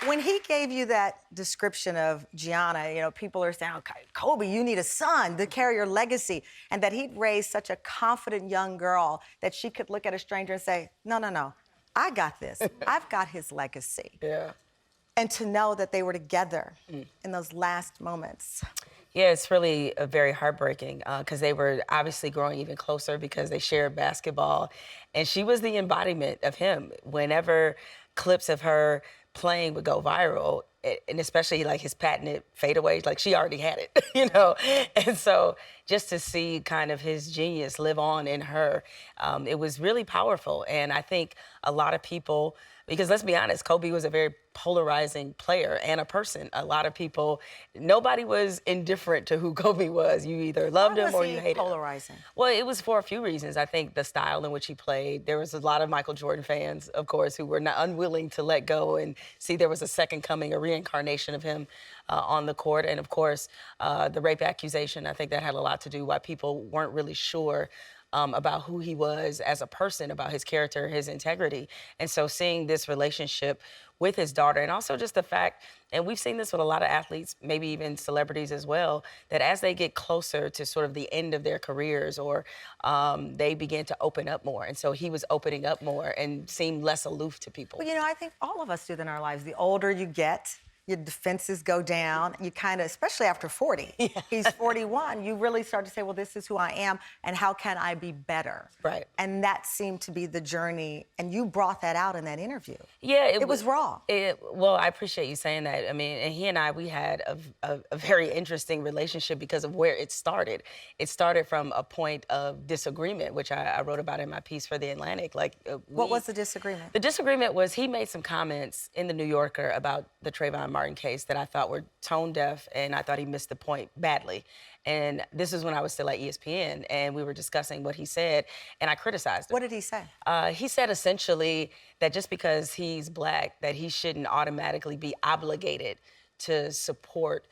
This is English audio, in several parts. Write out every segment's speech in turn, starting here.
When he gave you that description of Gianna, you know, people are saying, okay, Kobe, you need a son to carry your legacy. And that he'd raised such a confident young girl that she could look at a stranger and say, no, no, no, I got this. I've got his legacy. Yeah. And to know that they were together in those last moments. Yeah, it's really very heartbreaking because they were obviously growing even closer because they shared basketball. And she was the embodiment of him. Whenever clips of her playing would go viral, and especially like his patented fadeaways, like she already had it, you know? And so just to see kind of his genius live on in her, it was really powerful. And I think a lot of people, because let's be honest, Kobe was a very polarizing player and a person. A lot of people, nobody was indifferent to who Kobe was. You either loved him or you hated him. Polarizing? Well, it was for a few reasons. I think the style in which he played. There was a lot of Michael Jordan fans, of course, who were not unwilling to let go and see there was a second coming, a reincarnation of him on the court. And of course, the rape accusation, I think that had a lot to do why people weren't really sure about who he was as a person, about his character, his integrity. And so seeing this relationship with his daughter, and also just the fact, and we've seen this with a lot of athletes, maybe even celebrities as well, that as they get closer to sort of the end of their careers, or they begin to open up more. And so he was opening up more and seemed less aloof to people. Well, you know, I think all of us do that in our lives. The older you get, your defenses go down. You kind of, especially after 40, he's 41, you really start to say, well, this is who I am, and how can I be better? Right. And that seemed to be the journey, and you brought that out in that interview. Yeah. It was raw. Well, I appreciate you saying that. I mean, and he and I, we had a very interesting relationship because of where it started. It started from a point of disagreement, which I wrote about in my piece for The Atlantic. What was the disagreement? The disagreement was he made some comments in The New Yorker about the Trayvon Martin case that I thought were tone deaf, and I thought he missed the point badly. And this is when I was still at ESPN, and we were discussing what he said, and I criticized him. What did he say? He said essentially that just because he's black, that he shouldn't automatically be obligated to support,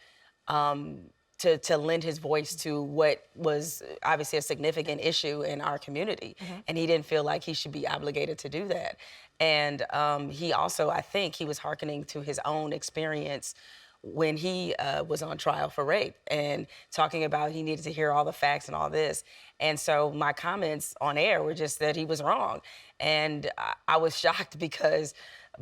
to lend his voice to what was obviously a significant issue in our community. And he didn't feel like he should be obligated to do that. And he also, I think he was hearkening to his own experience when he was on trial for rape and talking about he needed to hear all the facts and all this. And so my comments on air were just that he was wrong. And I was shocked because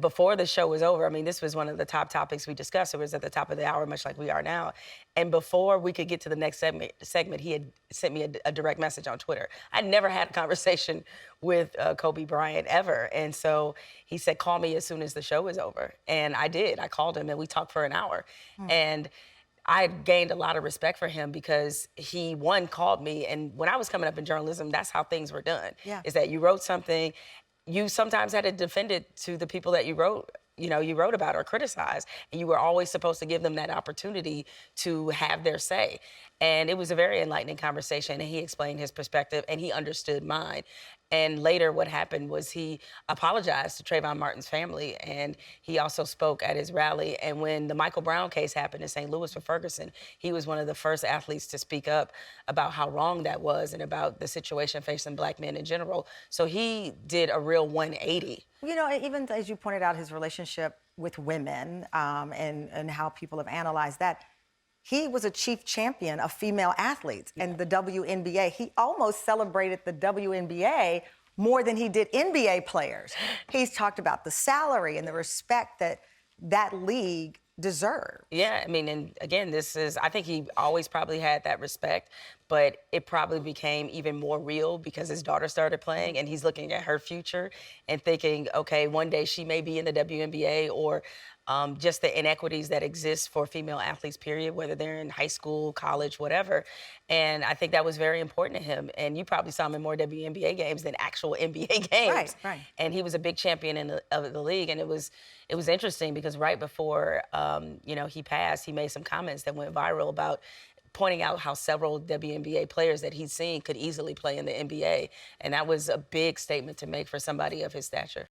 before the show was over, I mean, this was one of the top topics we discussed. It was at the top of the hour, much like we are now. And before we could get to the next segment, he had sent me a direct message on Twitter. I'd never had a conversation with Kobe Bryant ever. And so he said, call me as soon as the show is over. And I did. I called him and we talked for an hour. And I gained a lot of respect for him because he, one, called me. And when I was coming up in journalism, that's how things were done. Is that you wrote something, you sometimes had to defend it to the people that you wrote about or criticized, and you were always supposed to give them that opportunity to have their say. And it was a very enlightening conversation, and he explained his perspective, and he understood mine. And later what happened was he apologized to Trayvon Martin's family, and he also spoke at his rally. And when the Michael Brown case happened in St. Louis for Ferguson, he was one of the first athletes to speak up about how wrong that was and about the situation facing black men in general. So he did a real 180. You know, even as you pointed out, his relationship with women and how people have analyzed that, he was a chief champion of female athletes and the WNBA. He almost celebrated the WNBA more than he did NBA players. He's talked about the salary and the respect that that league deserved. Yeah, I mean, and again, I think he always probably had that respect, but it probably became even more real because his daughter started playing and he's looking at her future and thinking, okay, one day she may be in the WNBA, or just the inequities that exist for female athletes, period, whether they're in high school, college, whatever. And I think that was very important to him. And you probably saw him in more WNBA games than actual NBA games. Right. And he was a big champion of the league. And it was interesting because right before he passed, he made some comments that went viral about pointing out how several WNBA players that he's seen could easily play in the NBA. And that was a big statement to make for somebody of his stature.